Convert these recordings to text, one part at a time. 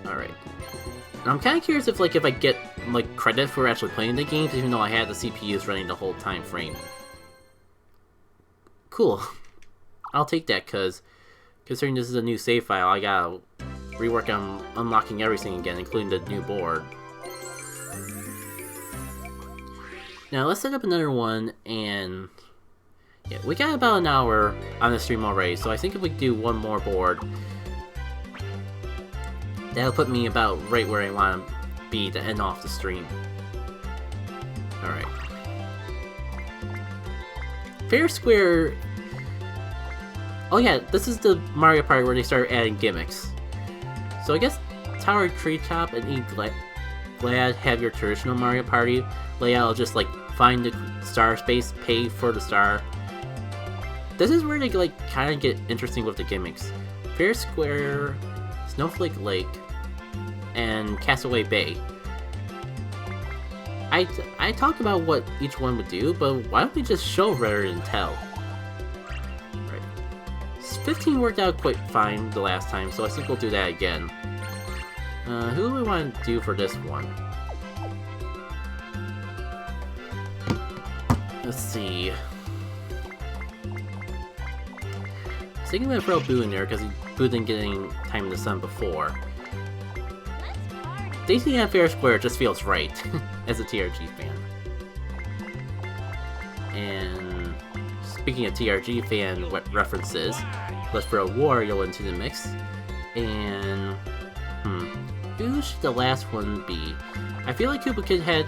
Alright. I'm kind of curious if I get like credit for actually playing the games, even though I had the CPUs running the whole time frame. Cool. I'll take that, cause considering this is a new save file, I gotta rework on unlocking everything again, including the new board. Now let's set up another one, and yeah, we got about an hour on the stream already, so I think if we do one more board, that'll put me about right where I want to be to end off the stream. Alright. Fair Square... Oh yeah, this is the Mario Party where they started adding gimmicks. So I guess Tower Treetop and E Glad have your traditional Mario Party layout, just like find the star space, pay for the star. This is where they like kind of get interesting with the gimmicks. Fair Square, Snowflake Lake, and Castaway Bay. I talked about what each one would do, but why don't we just show rather than tell? Right. 15 worked out quite fine the last time, so I think we'll do that again. Who do we want to do for this one? Let's see. I was thinking I'm gonna throw Boo in there because Boo didn't get any time in the sun before. Daisy at Fair Square just feels right as a TRG fan. And speaking of TRG fan references, let's throw Wario into the mix. And who should the last one be? I feel like Koopa Kid had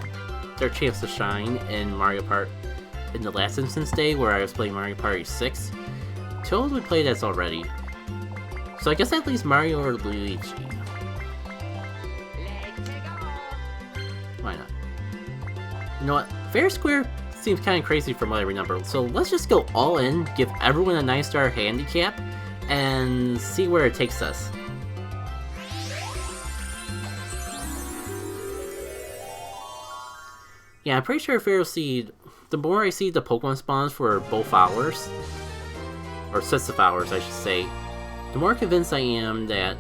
their chance to shine in Mario Party in the last Incense Day where I was playing Mario Party 6. Toad we played as already. So I guess that leaves Mario or Luigi. Why not? You know what? Fair Square seems kind of crazy from what I remember, so let's just go all in, give everyone a 9-star handicap, and see where it takes us. Yeah, I'm pretty sure Fair Seed, the more I see the Pokemon spawns for both hours, or sets of hours I should say, the more convinced I am that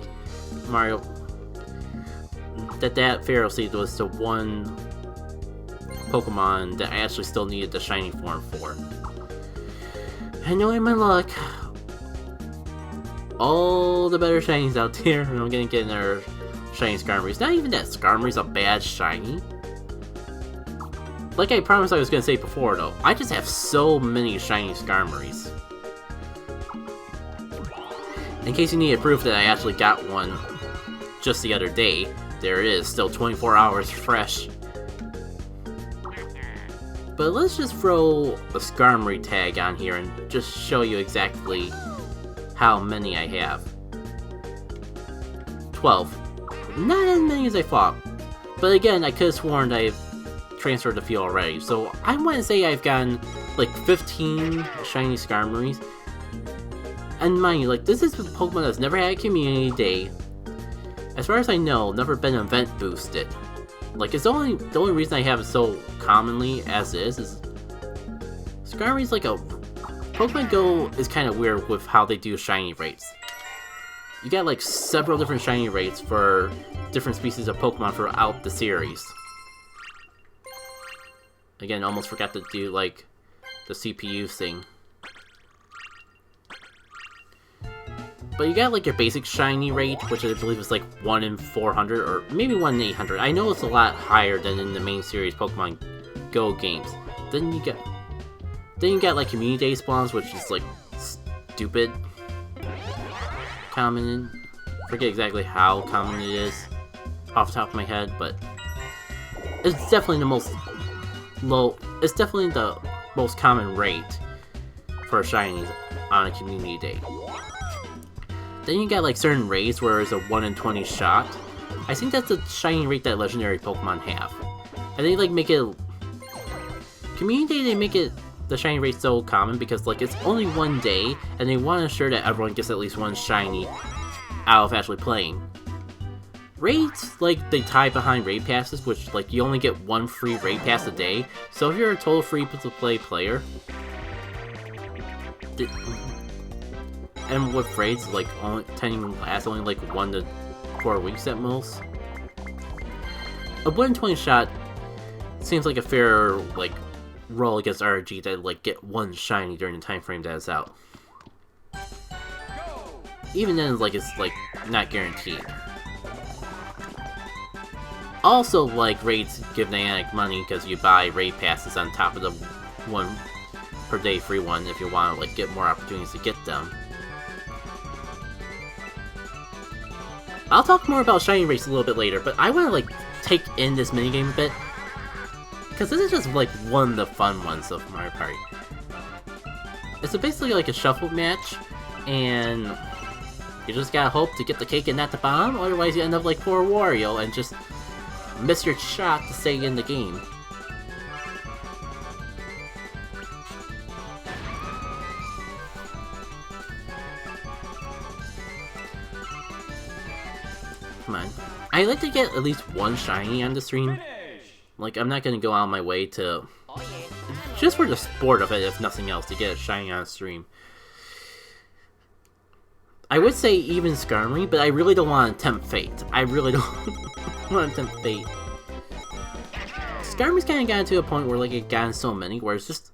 that Pharaoh Seed was the one Pokemon that I actually still needed the shiny form for. And knowing my luck, all the better shinies out there, and I'm gonna get another shiny Skarmory's. Not even that Skarmory's a bad shiny. Like I promised I was gonna say before though, I just have so many shiny Skarmory's. In case you needed proof that I actually got one just the other day, there it is, still 24 hours fresh. But let's just throw a Skarmory tag on here and just show you exactly how many I have. 12. Not as many as I thought. But again, I could have sworn I've transferred the field already. So I want to say I've gotten like 15 shiny Skarmory's. And mind you, like, this is a Pokemon that's never had a community day. As far as I know, never been event boosted. Like, it's the only reason I have it so commonly as is Skarmory's like a... Pokemon Go is kind of weird with how they do shiny rates. You got like several different shiny rates for different species of Pokemon throughout the series. Again, almost forgot to do like the CPU thing. But you got like your basic shiny rate, which I believe is like 1 in 400 or maybe 1 in 800. I know it's a lot higher than in the main series Pokemon Go games. Then you got like community day spawns, which is like stupid common. Forget exactly how common it is off the top of my head, but it's definitely the most It's definitely the most common rate for shinies on a community day. Then you got like certain raids where it's a 1 in 20 shot. I think that's the shiny rate that legendary Pokemon have. And they like make it... Community Day, they make it the shiny rate so common because like it's only one day and they want to ensure that everyone gets at least one shiny out of actually playing. Raids, like, they tie behind raid passes, which like you only get one free raid pass a day. So if you're a total free to play player, and with raids like only tending to last only like 1 to 4 weeks at most. A 120 shot seems like a fair like roll against RG to like get one shiny during the time frame that it's out. Even then, like it's like not guaranteed. Also, like raids give Niantic money because you buy raid passes on top of the one per day free one if you want to like get more opportunities to get them. I'll talk more about shiny rates a little bit later, but I want to like take in this minigame a bit because this is just like one of the fun ones of Mario Party. It's basically like a shuffle match, and you just gotta hope to get the cake and not the bomb, otherwise you end up like poor Wario and just miss your shot to stay in the game. Come on. I like to get at least one shiny on the stream. Like, I'm not gonna go out of my way to... just for the sport of it, if nothing else, to get a shiny on stream. I would say even Skarmory, but I really don't want to tempt fate. I really don't want to tempt fate. Skarmory's kind of gotten to a point where like it gotten so many, where it's just...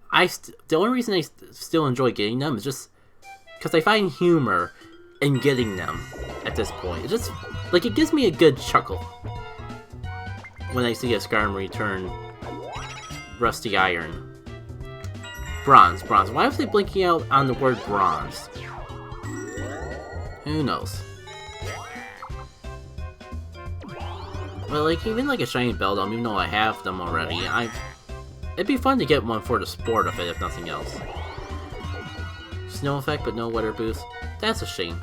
the only reason I still enjoy getting them is just because I find humor in getting them at this point. It just, like, it gives me a good chuckle when I see a Skarmory turn Rusty Iron. Bronze. Why was they blinking out on the word bronze? Who knows? But like, even like a shiny Beldum, even though I have them already, it'd be fun to get one for the sport of it, if nothing else. Snow effect, but no weather boost. That's a shame.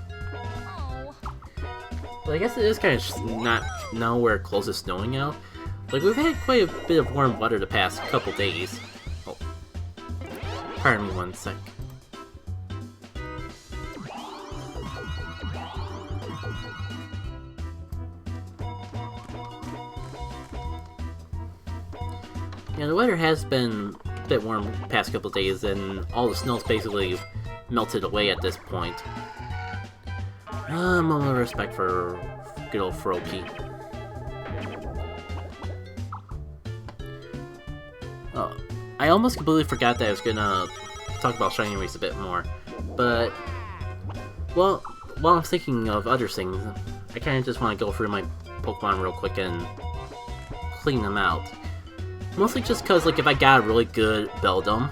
But I guess it is kind of not nowhere close to snowing out. Like, we've had quite a bit of warm weather the past couple days. Oh. Pardon me one sec. Yeah, the weather has been a bit warm the past couple days, and all the snow's basically melted away at this point. Moment of respect for good old Froakie. Oh, I almost completely forgot that I was gonna talk about shiny rates a bit more, but well, while I'm thinking of other things, I kind of just want to go through my Pokemon real quick and clean them out. Mostly just because, like, if I got a really good Beldum,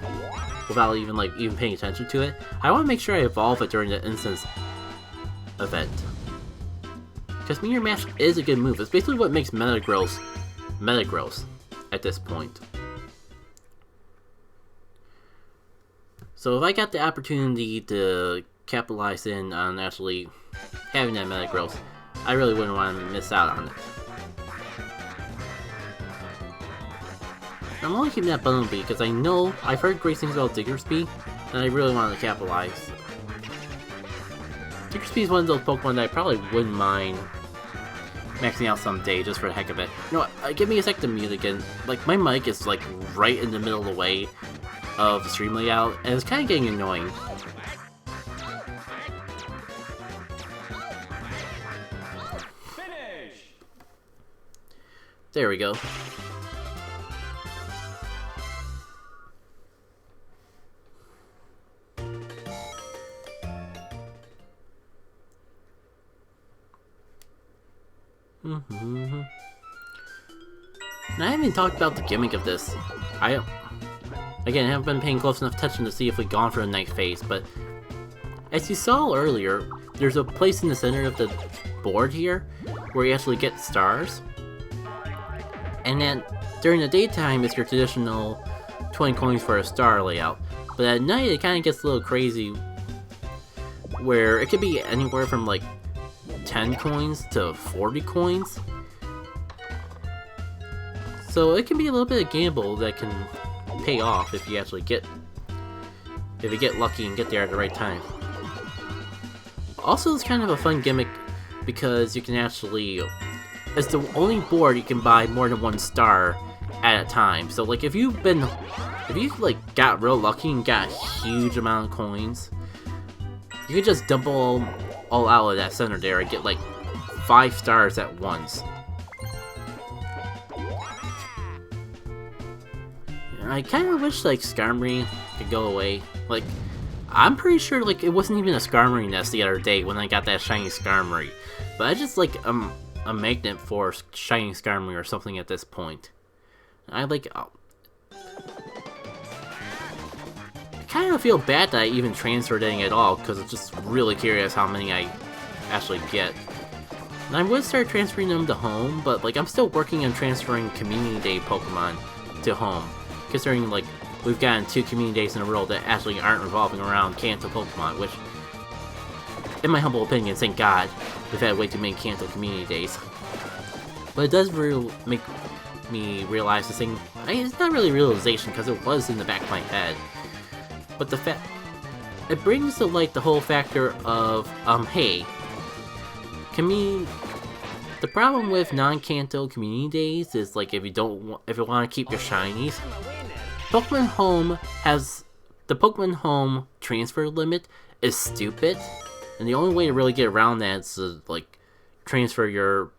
without even paying attention to it, I want to make sure I evolve it during the Incense event. Because Meteor Mash is a good move. It's basically what makes Metagross at this point. So if I got the opportunity to capitalize in on actually having that Metagross, I really wouldn't want to miss out on it. I'm only keeping that Beldum because I know I've heard great things about Diggersby, and I really want to capitalize. Diggersby is one of those Pokemon that I probably wouldn't mind maxing out someday just for the heck of it. You know what, give me a sec to mute again. Like, my mic is like right in the middle of the way of the stream layout, and it's kind of getting annoying. Finish. There we go. And I haven't even talked about the gimmick of this. I haven't been paying close enough attention to see if we've gone for the night phase, but as you saw earlier, there's a place in the center of the board here where you actually get stars. And then during the daytime, it's your traditional 20 coins for a star layout. But at night, it kind of gets a little crazy, where it could be anywhere from like 10 coins to 40 coins. So it can be a little bit of gamble that can pay off if you actually get lucky and get there at the right time. Also, it's kind of a fun gimmick because you can actually, it's the only board you can buy more than one star at a time. So like if you like got real lucky and got a huge amount of coins, you can just dump all out of that center there and get like 5 stars at once. I kind of wish like Skarmory could go away. Like, I'm pretty sure like it wasn't even a Skarmory nest the other day when I got that shiny Skarmory, but I just like a magnet for shiny Skarmory or something at this point. I like. I kind of feel bad that I even transferred any at all because I'm just really curious how many I actually get. And I would start transferring them to home, but like I'm still working on transferring Community Day Pokemon to home. Considering like we've gotten 2 Community Days in a row that actually aren't revolving around Kanto Pokemon, which, in my humble opinion, thank God, we've had way too many Kanto Community Days. But it does make me realize this thing. It's not really realization because it was in the back of my head, but the fact it brings to light the whole factor of hey, the problem with non-Kanto Community Days is like if you want to keep your shinies, Pokemon Home transfer limit is stupid, and the only way to really get around that is to like transfer your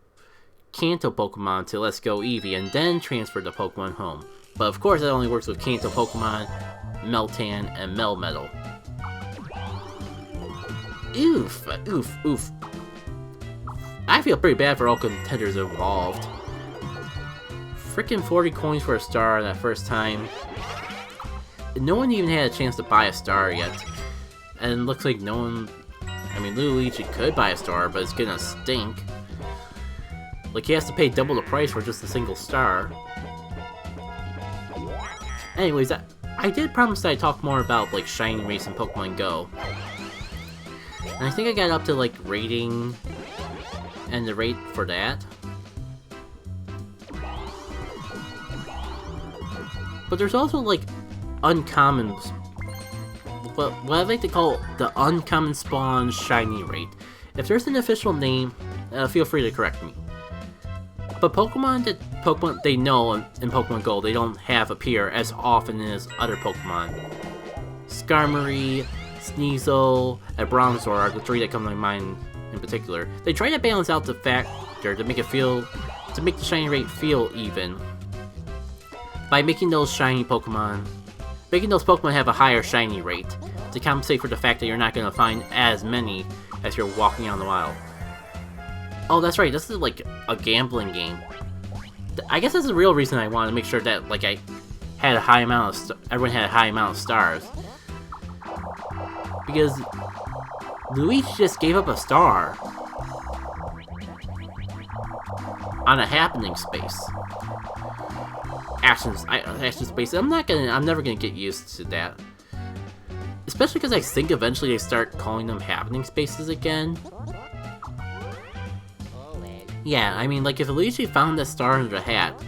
Kanto Pokemon to Let's Go Eevee and then transfer to Pokemon Home. But of course that only works with Kanto Pokemon, Meltan, and Melmetal. Oof, oof, oof. I feel pretty bad for all contenders involved. Freaking 40 coins for a star that first time. No one even had a chance to buy a star yet. And it looks like no one... I mean, Luigi could buy a star, but it's gonna stink. Like, he has to pay double the price for just a single star. Anyways, I did promise that I'd talk more about, like, Shiny Race in Pokemon Go. And I think I got up to, like, rating... and the rate for that. But there's also like uncommon, what I like to call the uncommon spawn shiny rate. If there's an official name, feel free to correct me. But Pokemon they know in Pokemon Go they don't have appear as often as other Pokemon. Skarmory, Sneasel, and Bronzor are the 3 that come to my mind in particular. They try to balance out the factor to make the shiny rate feel even by making those Pokemon have a higher shiny rate to compensate for the fact that you're not going to find as many as you're walking on the wild. Oh, that's right, this is like a gambling game. I guess that's the real reason I wanted to make sure that like I had a high amount of everyone had a high amount of stars. Because Luigi just gave up a star on a happening space. Action space. I'm never gonna get used to that. Especially because I think eventually they start calling them happening spaces again. Yeah, I mean, like if Luigi found that star under the hat,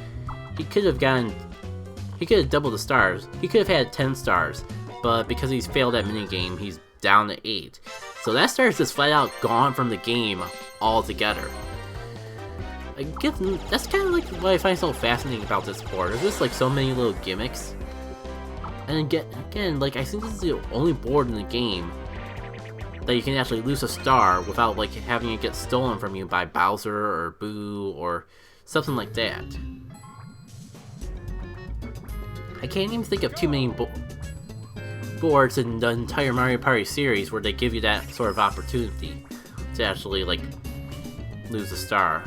he could have doubled the stars. He could have had 10 stars, but because he's failed that minigame, he's down to 8. So that star is just flat out gone from the game altogether. I guess that's kind of like what I find so fascinating about this board. There's just like so many little gimmicks. And again, like I think this is the only board in the game that you can actually lose a star without like having it get stolen from you by Bowser or Boo or something like that. I can't even think of too many boards in the entire Mario Party series where they give you that sort of opportunity to actually like lose a star.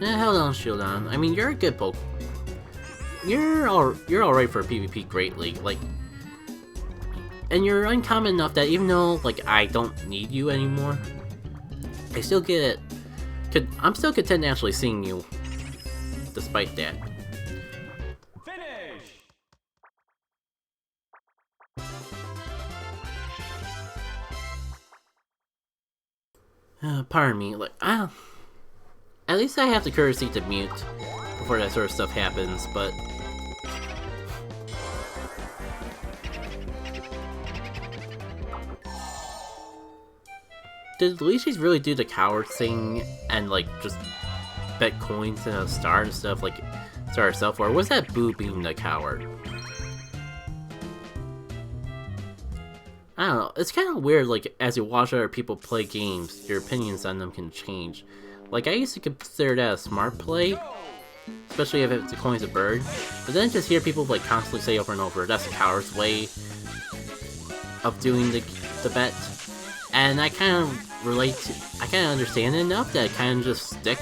Held on, shield on. I mean, you're a good Pokemon. You're alright for a PvP Great League, like, and you're uncommon enough that even though like I don't need you anymore, I still get it. I'm still content actually seeing you, despite that. Finish. Pardon me, like at least I have the courtesy to mute before that sort of stuff happens, but did Luigi's really do the coward thing and like just bet coins in a star and stuff like star herself, or was that Boo being the coward? I don't know, it's kind of weird, like, as you watch other people play games, your opinions on them can change. Like, I used to consider that a smart play, especially if it's a coin's a bird, but then just hear people, like, constantly say over and over, that's a coward's way of doing the bet, and I kind of relate to, I kind of understand it enough that I kind of just stick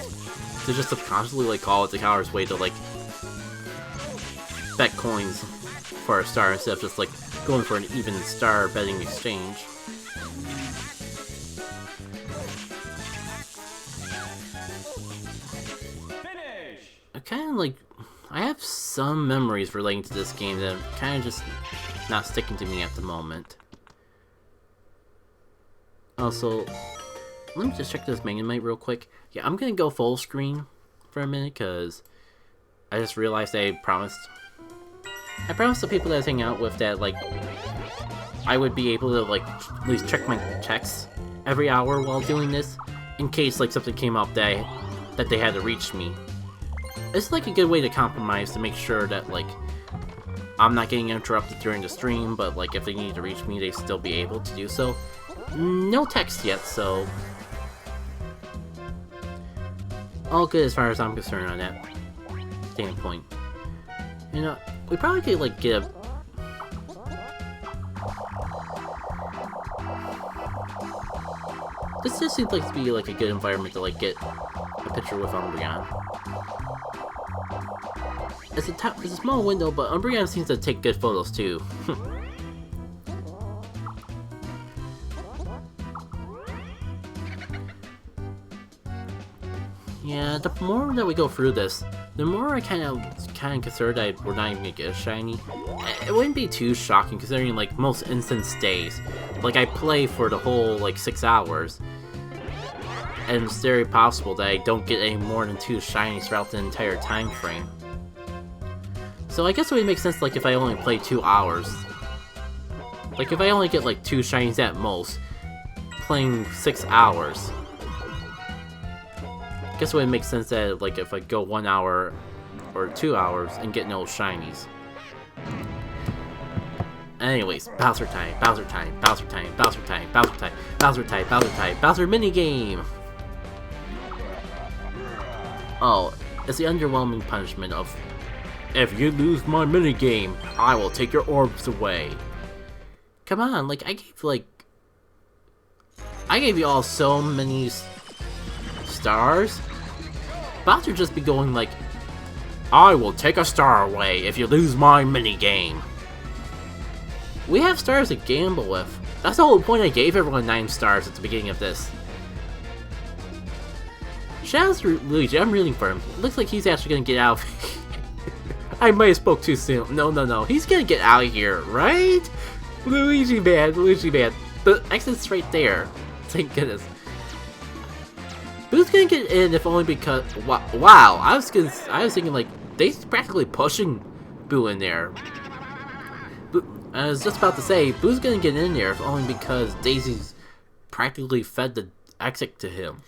to just subconsciously, like, call it the coward's way to, like, bet coins for a star instead of just, like, going for an even star betting exchange. I kind of like, I have some memories relating to this game that are kind of just not sticking to me at the moment. Also, let me just check this Magnemite real quick. Yeah, I'm gonna go full screen for a minute because I just realized I promised the people that I was hanging out with that, like, I would be able to, like, at least check my checks every hour while doing this, in case, like, something came up that they had to reach me. It's, like, a good way to compromise to make sure that, like, I'm not getting interrupted during the stream, but, like, if they need to reach me, they still be able to do so. No text yet, so all good as far as I'm concerned on that standpoint. You know, we probably could, like, get a... This just seems like to be, like, a good environment to, like, get a picture with Umbreon. It's a small window, but Umbreon seems to take good photos, too. Yeah, the more that we go through this, the more I kind of consider that we're not even gonna get a shiny. It wouldn't be too shocking considering, like, most Incense days. Like, I play for the whole, like, 6 hours. And it's very possible that I don't get any more than 2 shinies throughout the entire time frame. So I guess it would make sense, like, if I only play 2 hours. Like, if I only get, like, 2 shinies at most, playing 6 hours. I guess it would make sense that, like, if I go 1 hour or 2 hours and get no shinies. Anyways, Bowser time, Bowser time, Bowser time, Bowser time, Bowser time, Bowser time, Bowser time, Bowser minigame! Oh, it's the underwhelming punishment of, if you lose my minigame, I will take your orbs away. Come on, like, I gave you all so many stars. Bowser just be going like, I will take a star away if you lose my minigame. We have stars to gamble with. That's the whole point. I gave everyone 9 stars at the beginning of this. Shoutouts to Luigi, I'm rooting for him. Looks like he's actually gonna get out of I might have spoke too soon. No. He's gonna get out of here, right? Luigi man. The exit's right there. Thank goodness. Who's gonna get in if only because... Wow, I was thinking, like, they're practically pushing Boo in there. I was just about to say, Boo's gonna get in there if only because Daisy's practically fed the exit to him.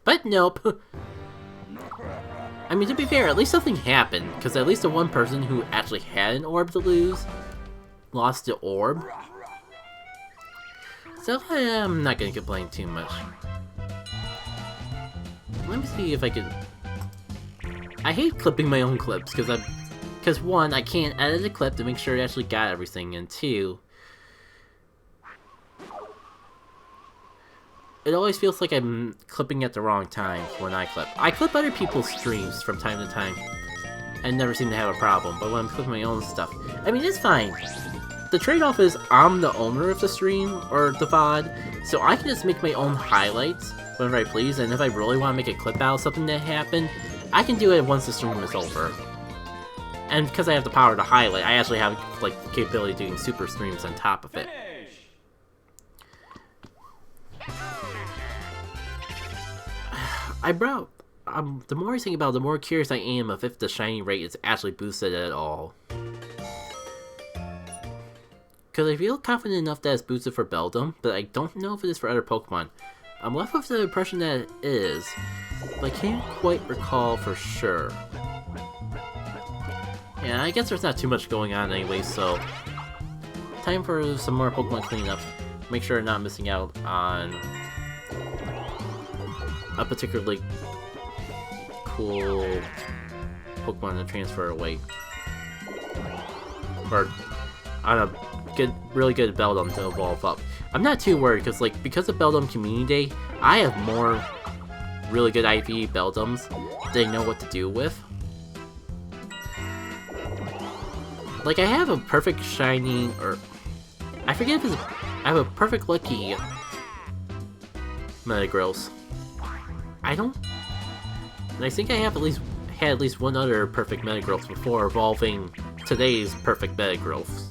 But nope. I mean, to be fair, at least something happened, because at least the one person who actually had an orb to lose lost the orb. So I'm not gonna complain too much. Let me see if I can... I hate clipping my own clips, because one, I can't edit a clip to make sure I actually got everything, and 2, it always feels like I'm clipping at the wrong time when I clip. I clip other people's streams from time to time, and never seem to have a problem, but when I'm clipping my own stuff, I mean, it's fine. The trade-off is I'm the owner of the stream, or the VOD, so I can just make my own highlights whenever I please, and if I really want to make a clip out of something that happened, I can do it once the stream is over. And because I have the power to highlight, I actually have, like, the capability of doing super streams on top of it. The more I think about it, the more curious I am of if the shiny rate is actually boosted at all. Because I feel confident enough that it's boosted for Beldum, but I don't know if it is for other Pokemon. I'm left with the impression that it is, but I can't quite recall for sure. Yeah, I guess there's not too much going on anyway, so time for some more Pokemon cleanup. Make sure I'm not missing out on a particularly cool Pokemon to transfer away. Or on a really good Beldum to evolve up. I'm not too worried because of Beldum Community Day, I have more really good IV Beldums they know what to do with. Like, I have a perfect shiny, or I forget if it's, I have a perfect lucky Metagross. I think I have had at least one other perfect Metagross before evolving today's perfect Metagross.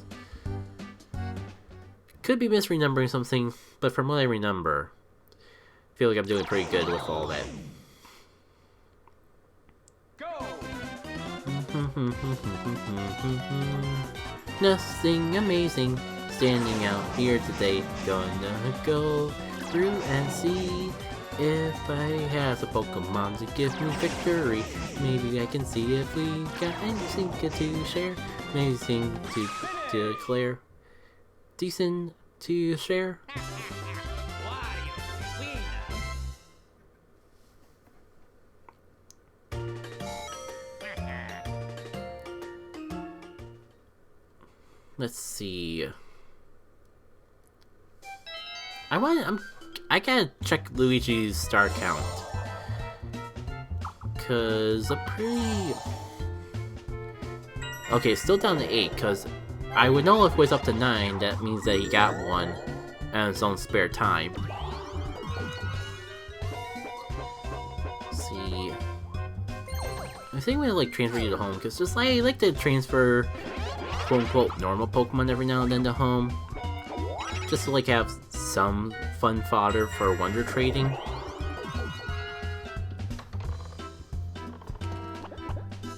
Could be misremembering something, but from what I remember, I feel like I'm doing pretty good with all that. Nothing amazing standing out here today. Gonna go through and see if I have a Pokemon to give me victory. Maybe I can see if we got anything good to share. Anything to declare. Decent to share. Let's see. I gotta check Luigi's star count. Cause okay, still down to 8, cause I would know if it was up to 9, that means that he got one on his own spare time. Let's see. I think I'm gonna like transfer you to home, cause just I like to transfer quote-unquote normal Pokemon every now and then to home. Just to like have some fun fodder for wonder trading.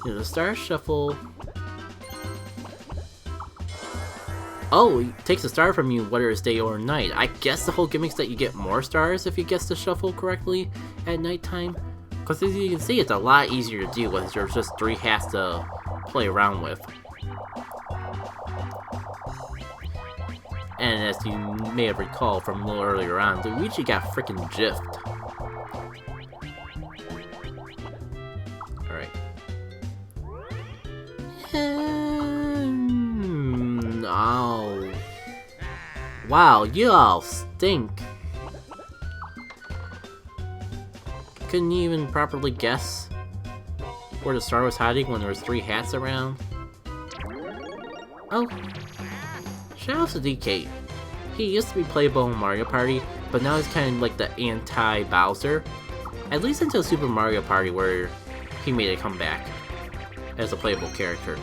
The Star Shuffle. Oh, it takes a star from you whether it's day or night. I guess the whole gimmick's that you get more stars if you guess the shuffle correctly at nighttime. Because as you can see, it's a lot easier to do when there's just 3 hats to play around with. And as you may have recalled from a little earlier on, Luigi got frickin' jiffed. Alright. Oh. Wow, you all stink. Couldn't even properly guess where the star was hiding when there was 3 hats around. Oh. Shout out to DK. He used to be playable in Mario Party, but now he's kind of like the anti-Bowser. At least until Super Mario Party, where he made a comeback as a playable character.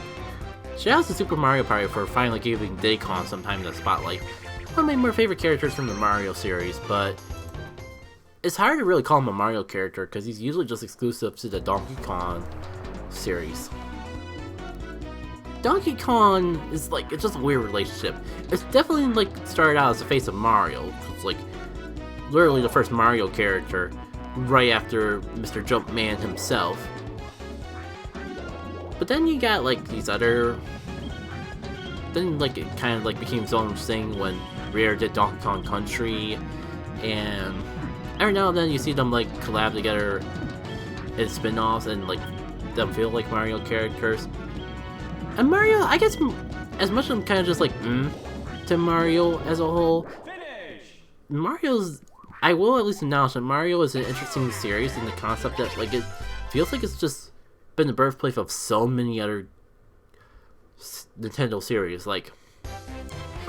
Shout out to Super Mario Party for finally giving Diddy some time in the spotlight. One of my more favorite characters from the Mario series, but it's hard to really call him a Mario character because he's usually just exclusive to the Donkey Kong series. Donkey Kong is like, it's just a weird relationship. It's definitely like started out as the face of Mario. It's like literally the first Mario character right after Mr. Jumpman himself. But then you got like these other, then like it kind of like became its own thing when Rare did Donkey Kong Country, and every now and then you see them like collab together in spin-offs and like them feel like Mario characters. And Mario, I guess, as much as I'm kind of just like, to Mario as a whole, I will at least acknowledge that Mario is an interesting series in the concept that, like, it feels like it's just been the birthplace of so many other Nintendo series. Like,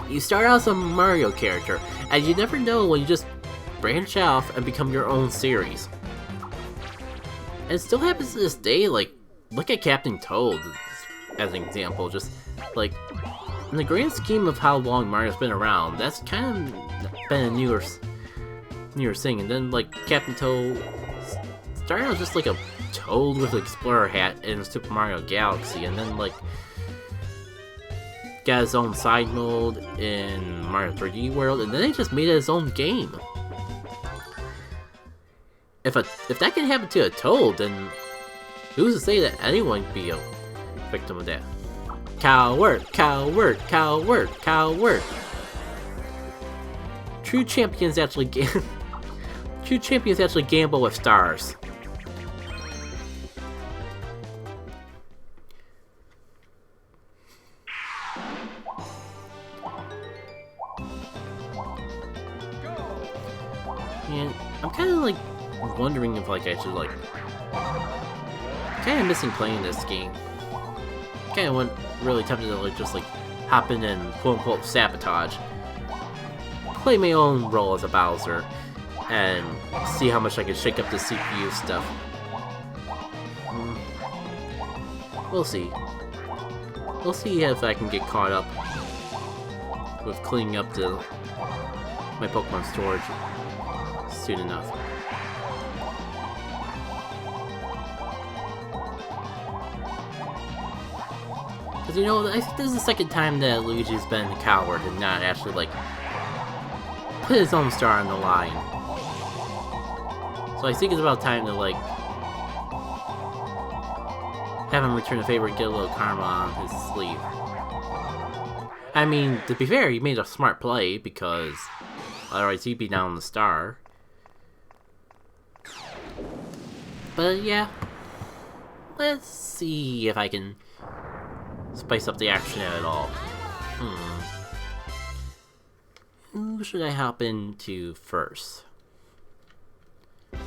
you start out as a Mario character, and you never know when you just branch off and become your own series. And it still happens to this day. Like, look at Captain Toad as an example. Just like in the grand scheme of how long Mario's been around, that's kind of been a newer thing. And then like Captain Toad started out just like a Toad with an Explorer hat in Super Mario Galaxy, and then like got his own side mode in Mario 3D World, and then they just made it his own game. If that can happen to a Toad, then who's to say that anyone can be a victim of that? Coward, coward, coward, coward. True champions actually gamble with stars. And I'm kind of like wondering if like I should like kind of missing playing this game. Kind of really tempted to like just like hop in and quote unquote sabotage, play my own role as a Bowser, and see how much I can shake up the CPU stuff. We'll see. We'll see if I can get caught up with cleaning up my Pokemon storage soon enough. Because, you know, I think this is the second time that Luigi's been a coward and not actually, like, put his own star on the line. So I think it's about time to, like, have him return a favor and get a little karma on his sleeve. I mean, to be fair, he made a smart play, because otherwise he'd be down the star. But yeah, let's see if I can spice up the action at all. Who should I hop into first? I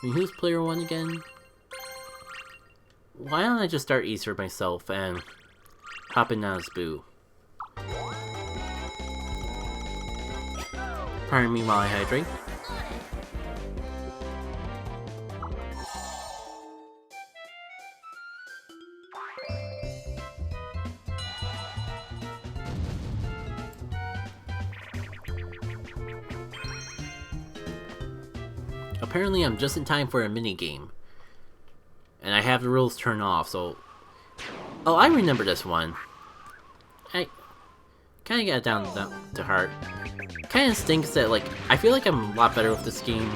mean, who's player 1 again? Why don't I just start Easter myself and hop in as Boo? Pardon me while I hydrate. Apparently I'm just in time for a minigame. And I have the rules turned off, so... Oh, I remember this one. I kinda got it down to heart. Kinda stinks that, like, I feel like I'm a lot better with this game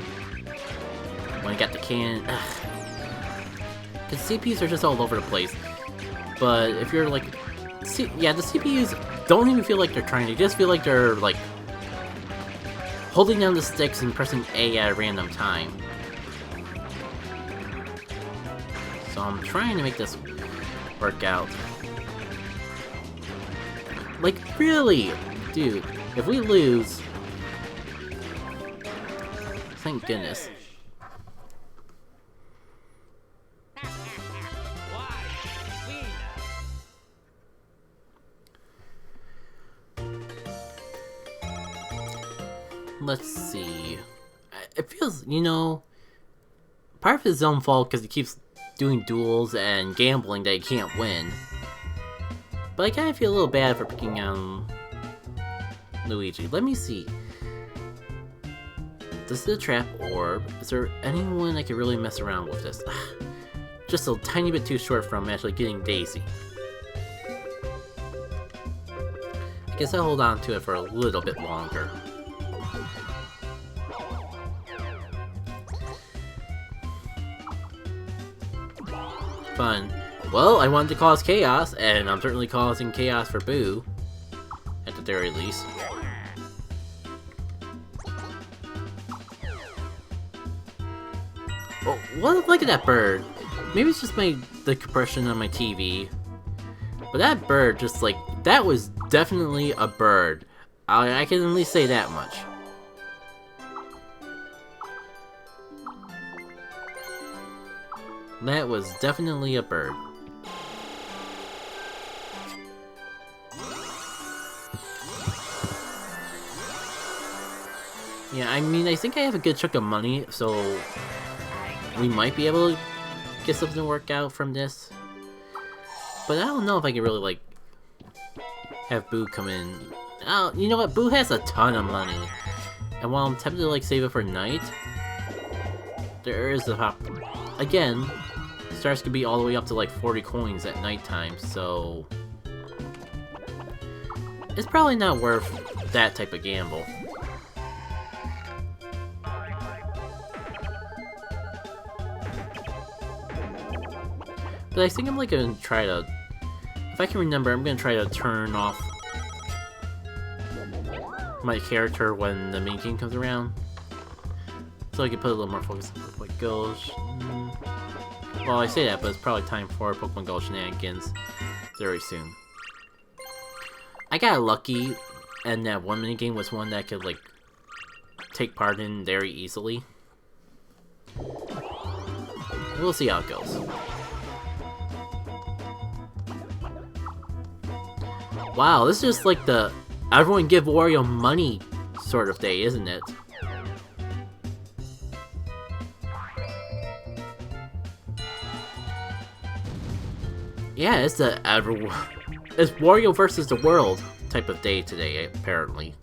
when I got the can. The CPUs are just all over the place. But if you're like... yeah, the CPUs don't even feel like they're trying, they just feel like they're, like, holding down the sticks and pressing A at a random time. So I'm trying to make this work out. Like, really? Dude, if we lose... Thank goodness. Let's see. It feels, you know, part of his own fault because he keeps doing duels and gambling that he can't win. But I kind of feel a little bad for picking on Luigi. Let me see. This is a trap orb. Is there anyone I could really mess around with this? Just a tiny bit too short from actually getting Daisy. I guess I'll hold on to it for a little bit longer. Fun. Well, I wanted to cause chaos, and I'm certainly causing chaos for Boo. At the very least. Oh, what? Look at that bird. Maybe it's just the compression on my TV. But that bird just like... That was definitely a bird. I can at least say that much. That was definitely a bird. Yeah, I mean, I think I have a good chunk of money, so we might be able to get something to work out from this. But I don't know if I can really, like, have Boo come in. Oh, you know what? Boo has a ton of money. And while I'm tempted to, like, save it for night, there is a hop. Again, stars could be all the way up to, like, 40 coins at nighttime, so... It's probably not worth that type of gamble. But I think I'm like gonna try to... If I can remember, I'm gonna try to turn off my character when the main game comes around, so I can put a little more focus on Pokemon Go. Well, I say that, but it's probably time for Pokemon Go shenanigans very soon. I got lucky, and that one minigame was one that I could, like, take part in very easily. We'll see how it goes. Wow, this is just like the everyone give Wario money sort of day, isn't it? Yeah, it's it's Wario versus the world type of day today, apparently.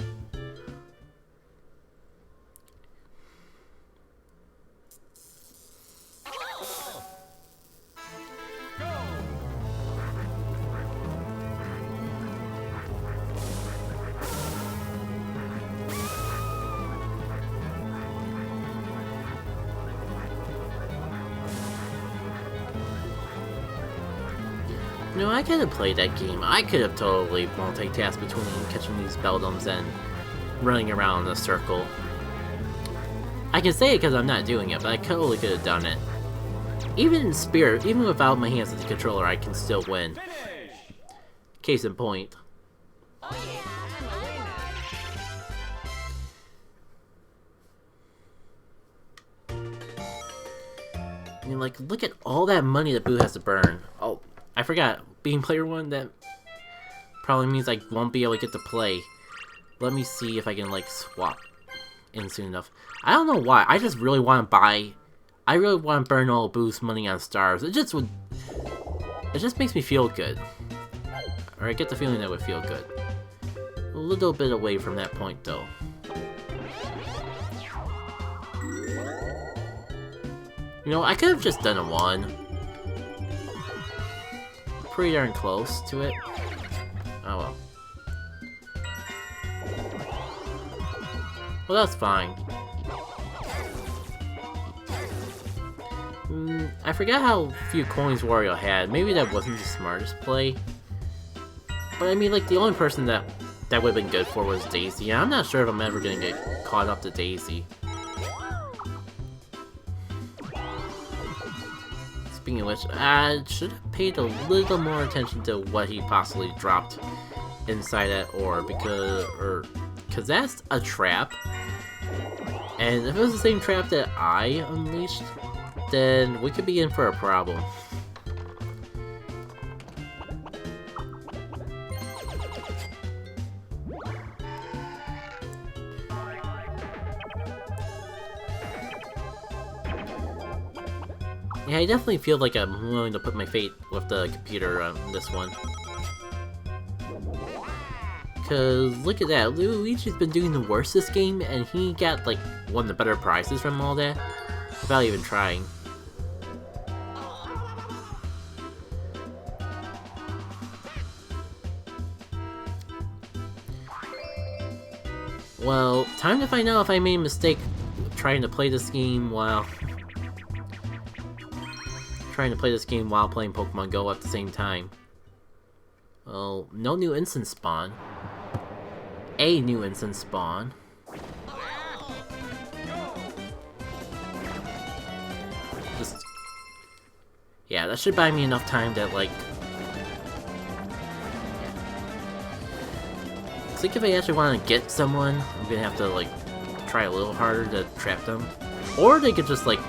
No, I could have played that game. I could have totally multitasked between catching these Beldums and running around in a circle. I can say it because I'm not doing it, but I totally could have done it. Even in spirit, even without my hands at the controller, I can still win. Case in point. I mean, like, look at all that money that Boo has to burn. Oh, I forgot. Being player 1, that probably means I won't be able to get to play. Let me see if I can, like, swap in soon enough. I don't know why. I just really want to buy... I really want to burn all Boo's money on stars. It just would... It just makes me feel good. Or I get the feeling that it would feel good. A little bit away from that point, though. You know, I could have just done a 1. Pretty darn close to it. Oh well. Well, that's fine. I forgot how few coins Wario had. Maybe that wasn't the smartest play. But I mean, like, the only person that would have been good for was Daisy. And I'm not sure if I'm ever gonna get caught up to Daisy. Speaking of which, I should have paid a little more attention to what he possibly dropped inside that orb, because that's a trap. And if it was the same trap that I unleashed, then we could be in for a problem. Yeah, I definitely feel like I'm willing to put my fate with the computer on this one. Cause look at that, Luigi's been doing the worst this game, and he got like one of the better prizes from all that, without even trying. Well, time to find out if I made a mistake trying to play this game while playing Pokemon Go at the same time. Well, no new Incense spawn. A new Incense spawn. Yeah, that should buy me enough time that, like... I think if I actually want to get someone, I'm gonna have to, like, try a little harder to trap them. Or they could just, like,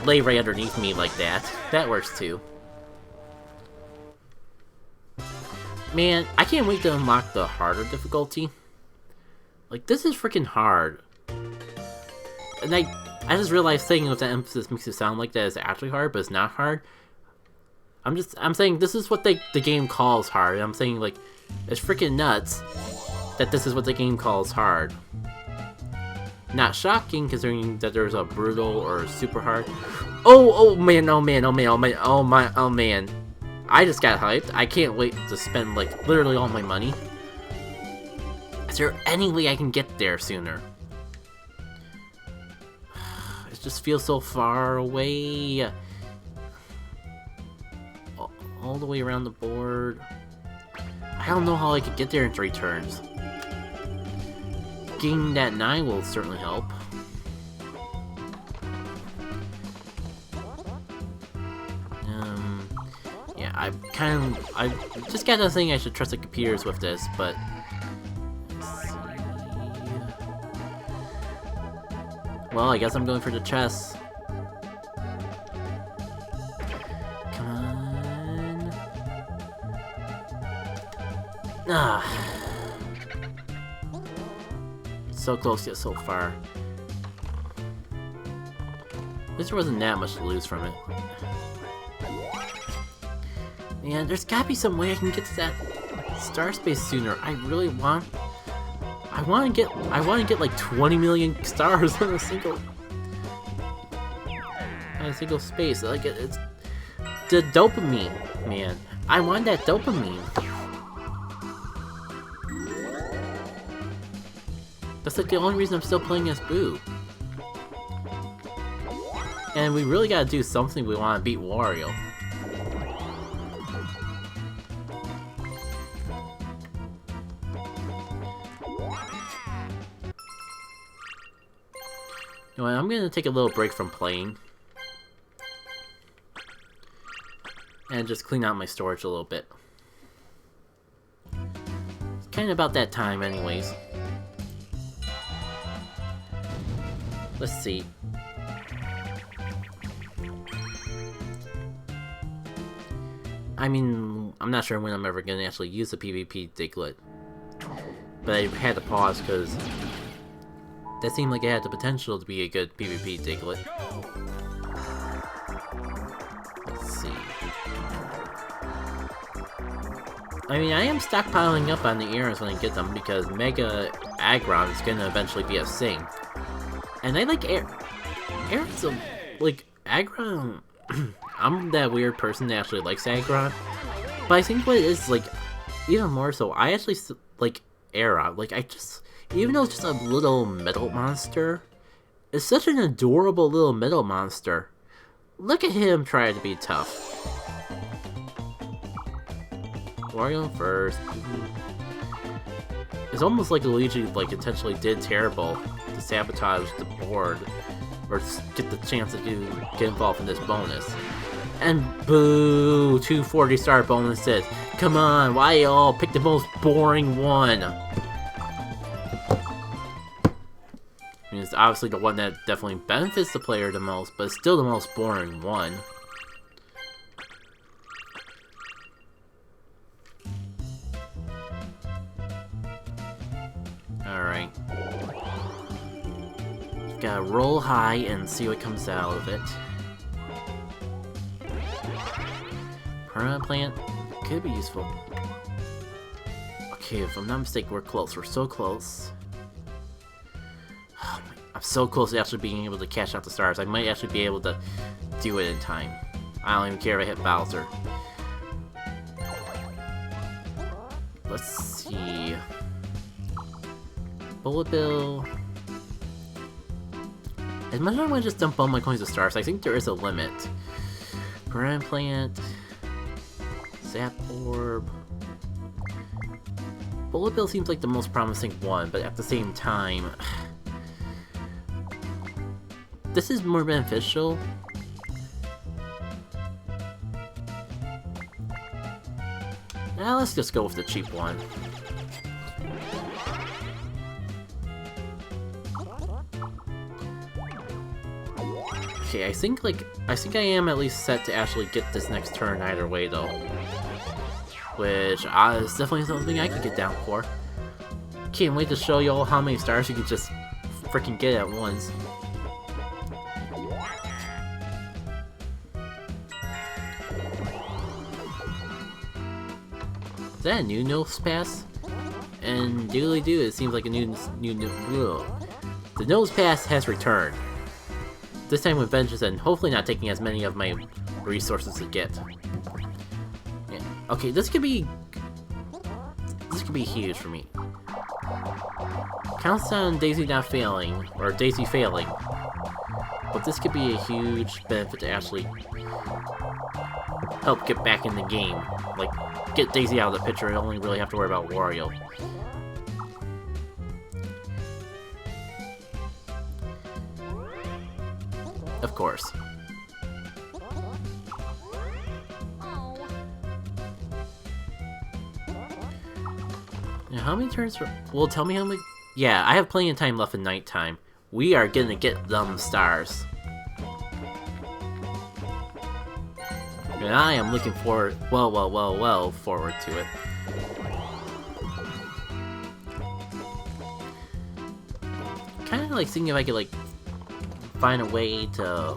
lay right underneath me like that. That works too. Man, I can't wait to unlock the harder difficulty. Like, this is freaking hard. And I just realized saying with that emphasis makes it sound like that is actually hard, but it's not hard. I'm saying this is what the game calls hard. I'm saying, like, it's freaking nuts that this is what the game calls hard. Not shocking, considering that there's a brutal or super hard. Oh man, oh man, oh man, oh man, oh man. I just got hyped. I can't wait to spend, like, literally all my money. Is there any way I can get there sooner? It just feels so far away. All the way around the board. I don't know how I could get there in 3 turns. Getting that 9 will certainly help. Yeah, I just got the thing I should trust the computers with this, but let's see. Well, I guess I'm going for the chess. Come on. Ah. So close yet so far. At least there wasn't that much to lose from it. And there's gotta be some way I can get to that star space sooner. I really want. I want to get like 20 million stars on a single space. Like it's the dopamine, man. I want that dopamine. That's like the only reason I'm still playing as Boo. And we really gotta do something if we want to beat Wario. You know what, I'm gonna take a little break from playing. And just clean out my storage a little bit. It's kind of about that time anyways. Let's see. I mean, I'm not sure when I'm ever gonna actually use the PvP Diglett. But I had to pause because that seemed like it had the potential to be a good PvP Diglett. Let's see. I mean, I am stockpiling up on the earrings when I get them because Mega Aggron is gonna eventually be a thing. And I like earrings, like, Aggron. I'm that weird person that actually likes Aggron. But I think what it is, like, even more so, I actually like Era. Like, even though it's just a little metal monster, it's such an adorable little metal monster. Look at him trying to be tough. Wario first. It's almost like Luigi, like, intentionally did terrible to sabotage the board, or get the chance to get involved in this bonus. And boo! 240 star bonuses. Come on, why y'all pick the most boring one? I mean, it's obviously the one that definitely benefits the player the most, but it's still the most boring one. Alright. Gotta roll high and see what comes out of it. Permanent plant could be useful. Okay, if I'm not mistaken, we're close. We're so close. Oh my, I'm so close to actually being able to cash out the stars. I might actually be able to do it in time. I don't even care if I hit Bowser. Let's see. Bullet Bill. As much as I want to just dump all my coins of stars, I think there is a limit. Grand Plant. Zap Orb. Bullet Bill seems like the most promising one, but at the same time, this is more beneficial. Now let's just go with the cheap one. Okay, I think I am at least set to actually get this next turn either way though. Which is definitely something I could get down for. Can't wait to show you all how many stars you can just freaking get at once. Is that a new nose pass? And doodly doo, it seems like a new. The nose pass has returned. This time with vengeance and hopefully not taking as many of my resources to get. Yeah. Okay, this could be huge for me. Counts on Daisy not failing, or Daisy failing. but this could be a huge benefit to actually help get back in the game. Like, get Daisy out of the picture, I only really have to worry about Wario. Of course. Now, how many turns for... Well, tell me how many... Yeah, I have plenty of time left in nighttime. We are gonna get them stars. And I am looking forward... well forward to it. Kinda like seeing if I could, like, find a way to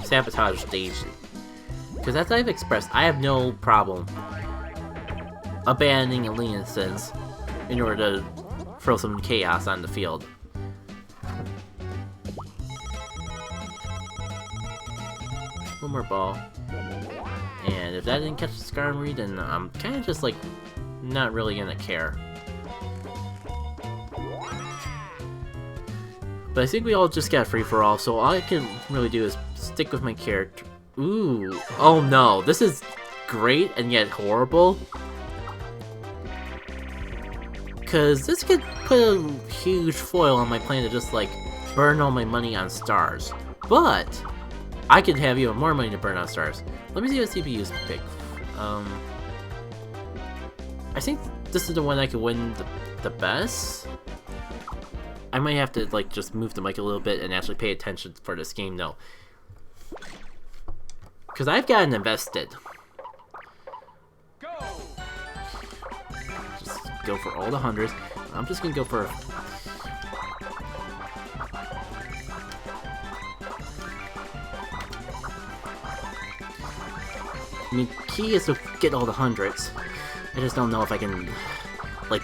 sabotage Daisy. Because as I've expressed, I have no problem abandoning a Incense in order to throw some chaos on the field. One more ball. And if that didn't catch the Skarmory, then I'm kind of just like not really gonna care. But I think we all just got free-for-all, so all I can really do is stick with my character. Ooh. Oh no, this is great and yet horrible. Because this could put a huge foil on my plan to just, like, burn all my money on stars. But I could have even more money to burn on stars. Let me see what CPUs pick. I think this is the one I could win the best. I might have to, like, just move the mic a little bit and actually pay attention for this game, though. Because I've gotten invested. Just go for all the hundreds. I'm just gonna go for... I mean, key is to get all the hundreds. I just don't know if I can... Like,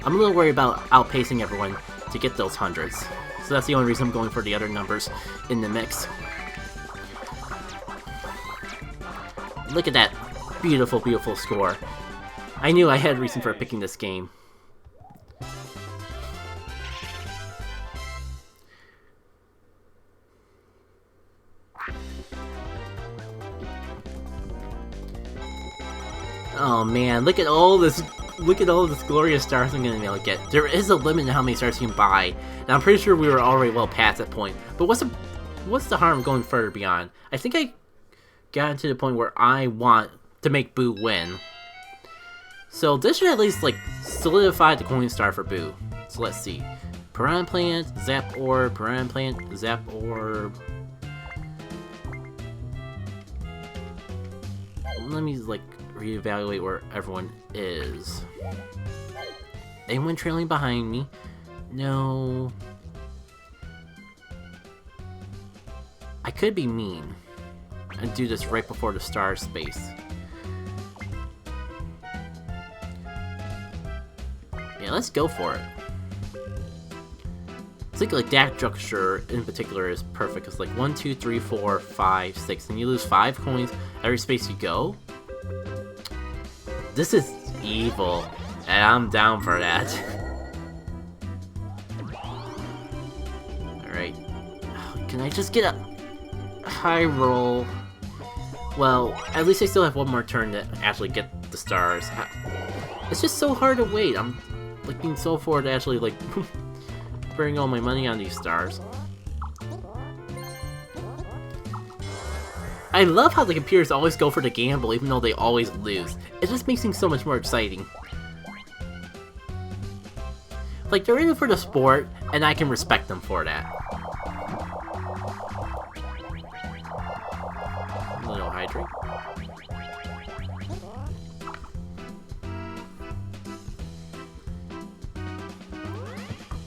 I'm a little worried about outpacing everyone to get those hundreds. So that's the only reason I'm going for the other numbers in the mix. Look at that beautiful, beautiful score. I knew I had reason for picking this game. Oh man, look at all this glorious stars I'm gonna be able to get. There is a limit to how many stars you can buy, and I'm pretty sure we were already well past that point. But what's the harm going further beyond? I think I got to the point where I want to make Boo win. So this should at least, like, solidify the coin star for Boo. So let's see. Piranha Plant, Zap Orb, Piranha Plant, Zap Orb. Let me, like, reevaluate where everyone is. Anyone trailing behind me? No. I could be mean and do this right before the star space. Yeah, let's go for it. I think like that juncture in particular is perfect. It's like 1, 2, 3, 4, 5, 6, and you lose 5 coins every space you go. This is evil, and I'm down for that. Alright. Can I just get a high roll? Well, at least I still have one more turn to actually get the stars. It's just so hard to wait. I'm looking so forward to actually, like, burning all my money on these stars. I love how the computers always go for the gamble even though they always lose. It just makes things so much more exciting. Like, they're in it for the sport, and I can respect them for that. A little hydrate.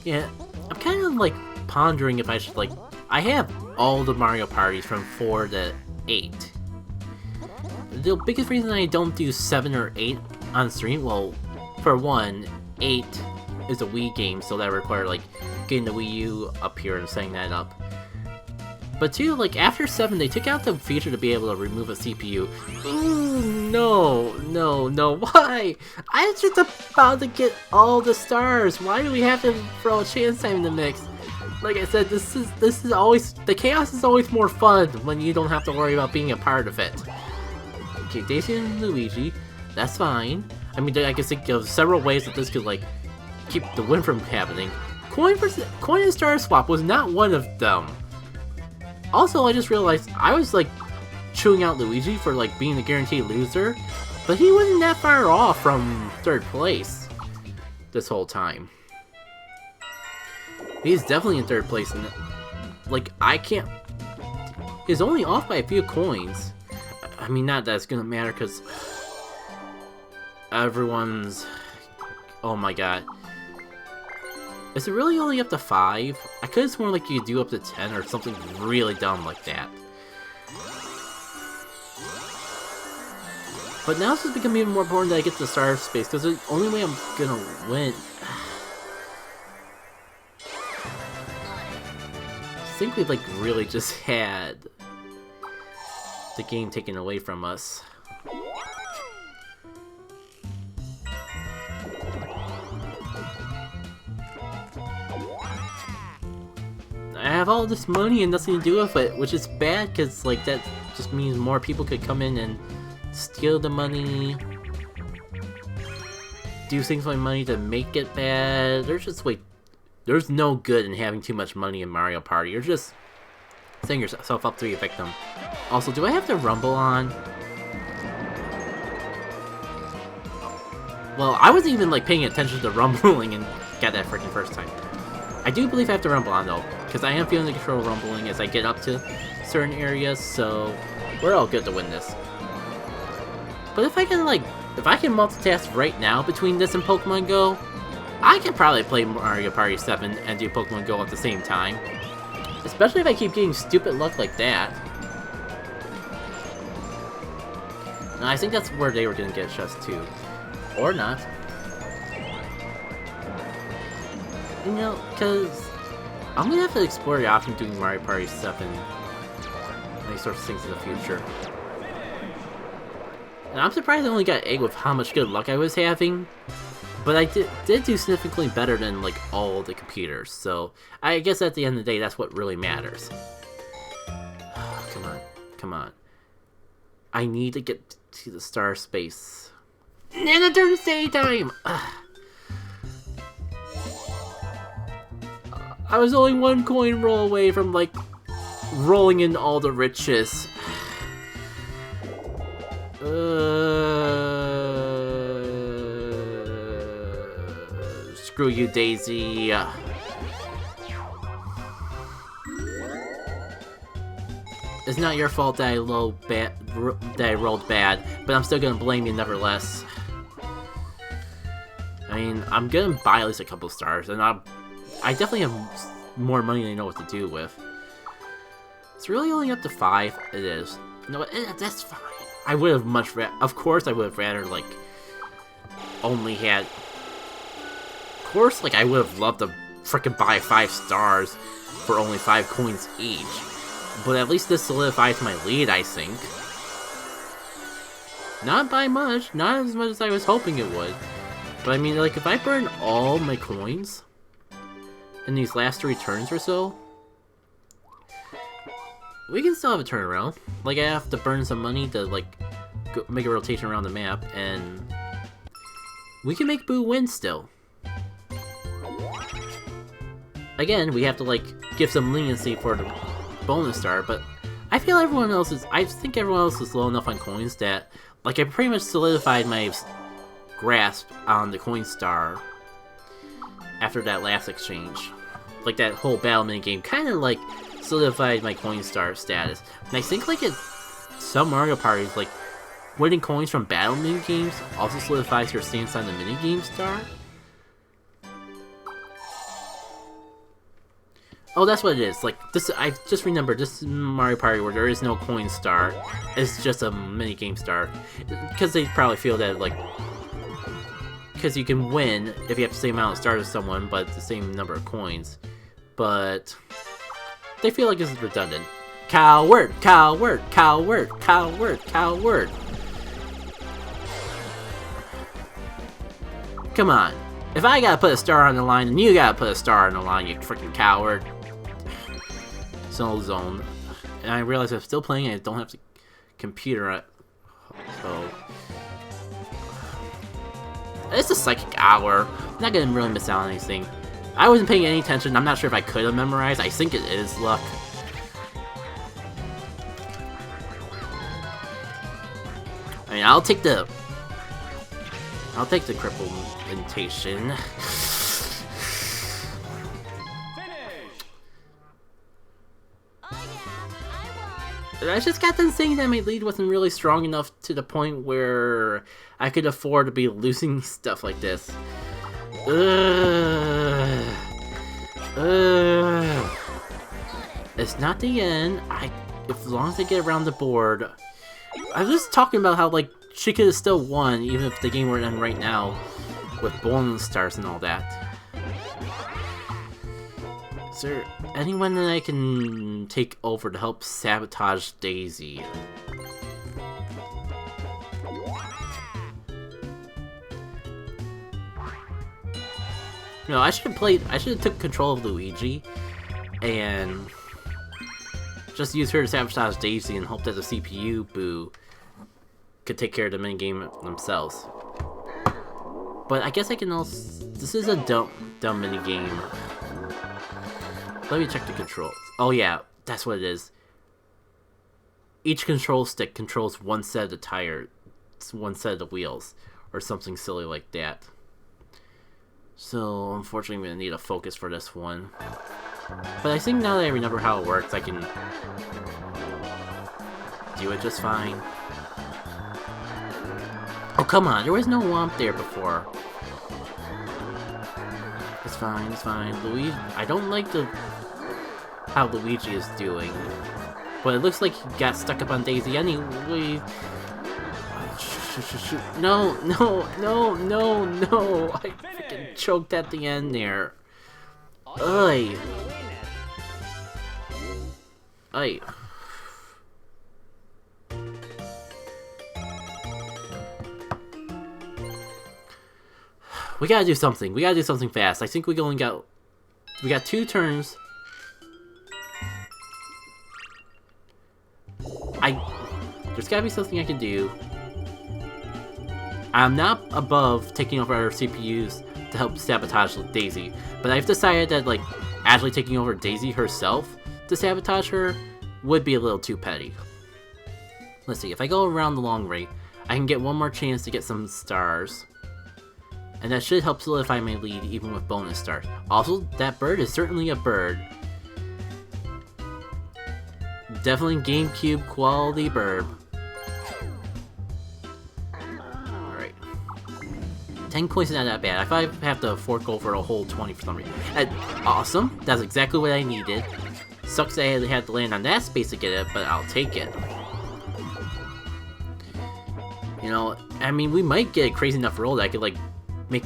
Yeah, I'm kind of like pondering if I should, like, I have all the Mario parties from 4 to 8. The biggest reason I don't do 7 or 8 on stream, well, for one, 8 is a Wii game, so that requires, like, getting the Wii U up here and setting that up. But two, like, after 7, they took out the feature to be able to remove a CPU. Ooh, no, why? I was just about to get all the stars. Why do we have to throw a chance time in the mix? Like I said, this is always, the chaos is always more fun when you don't have to worry about being a part of it. Okay, Daisy and Luigi, that's fine. I mean, I can think of several ways that this could like keep the win from happening. Coin and star swap was not one of them. Also, I just realized I was like chewing out Luigi for like being the guaranteed loser, but he wasn't that far off from 3rd place this whole time. He's definitely in 3rd place, and like I can't. He's only off by a few coins. I mean, not that it's gonna matter because everyone's. Oh my god. Is it really only up to 5? I could have sworn like you could do up to 10 or something really dumb like that. But now it's just becoming even more important that I get to the star space, because the only way I'm gonna win... I think we've like really just had the game taken away from us. I have all this money and nothing to do with it, which is bad because like that just means more people could come in and steal the money, do things with my money to make it bad. There's no good in having too much money in Mario Party. You're just setting yourself up to be a victim. Also, do I have to rumble on? Well, I wasn't even like paying attention to rumbling and got that freaking first time. I do believe I have to rumble on though, because I am feeling the control rumbling as I get up to certain areas, so we're all good to win this. But if I can multitask right now between this and Pokemon Go, I could probably play Mario Party 7 and do Pokemon Go at the same time. Especially if I keep getting stupid luck like that. And I think that's where they were gonna get us too. Or not. You know, because I'm gonna have to explore the option of doing Mario Party 7 and these sorts of things in the future. And I'm surprised I only got 8 with how much good luck I was having. But I did do significantly better than like all the computers, so I guess at the end of the day, that's what really matters. Come on, come on. I need to get to the star space. Nana Thursday time! I was only 1 coin roll away from like rolling in all the riches. Screw you, Daisy. It's not your fault that I rolled bad, but I'm still gonna blame you nevertheless. I mean, I'm gonna buy at least a couple stars, and I definitely have more money than I know what to do with. It's really only up to 5. It is. No, that's fine. I would have of course, I would have rather like only had. Of course, like I would have loved to frickin' buy 5 stars for only 5 coins each. But at least this solidifies my lead, I think. Not by much, not as much as I was hoping it would. But I mean, like, if I burn all my coins in these last 3 turns or so, we can still have a turnaround. Like, I have to burn some money to, like, make a rotation around the map, and we can make Boo win still. Again, we have to, like, give some leniency for the bonus star, but I feel I think everyone else is low enough on coins that, like, I pretty much solidified my grasp on the coin star after that last exchange. Like, that whole battle minigame kind of, like, solidified my coin star status. And I think, like, some Mario Parties, like, winning coins from battle minigames also solidifies your stance on the minigame star. Oh, that's what it is. Like, this, I just remembered, this Mario Party where there is no coin star. It's just a minigame star. Because they probably feel that, like, because you can win if you have the same amount of stars as someone, but the same number of coins. But they feel like this is redundant. Coward! Coward! Coward! Coward! Coward! Come on. If I gotta put a star on the line, then you gotta put a star on the line, you freaking coward. Snow Zone. And I realize I'm still playing and I don't have the computer. So it's a psychic hour. I'm not gonna really miss out on anything. I wasn't paying any attention. I'm not sure if I could have memorized. I think it is luck. I mean, I'll take the cripple invitation. I just got done saying that my lead wasn't really strong enough to the point where I could afford to be losing stuff like this. It's not the end. As long as I get around the board. I was just talking about how, like, she could have still won even if the game were to end right now with bonus stars and all that. Is there anyone that I can take over to help sabotage Daisy? No, I should have took control of Luigi and just use her to sabotage Daisy and hope that the CPU boo could take care of the minigame themselves. But I guess I can also... This is a dumb minigame. Let me check the controls. Oh yeah, that's what it is. Each control stick controls one set of the tires, one set of the wheels, or something silly like that. So, unfortunately, I'm going to need a focus for this one. But I think now that I remember how it works, I can do it just fine. Oh, come on, there was no Womp there before. It's fine, it's fine. Luigi, I don't like how Luigi is doing. But it looks like he got stuck up on Daisy anyway. No, no, no, no, no. I freaking choked at the end there. Ugh. Ugh. We gotta do something. We gotta do something fast. I think we got 2 turns. There's gotta be something I can do. I'm not above taking over our CPUs to help sabotage Daisy, but I've decided that, like, actually taking over Daisy herself to sabotage her would be a little too petty. Let's see, if I go around the long way, I can get one more chance to get some stars. And that should help solidify my lead even with bonus stars. Also, that bird is certainly a bird. Definitely GameCube quality bird. Alright. 10 coins is not that bad. I thought I'd have to fork over a whole 20 for some reason. Awesome. That's exactly what I needed. Sucks that I had to land on that space to get it, but I'll take it. You know, I mean, we might get a crazy enough roll that I could, like, make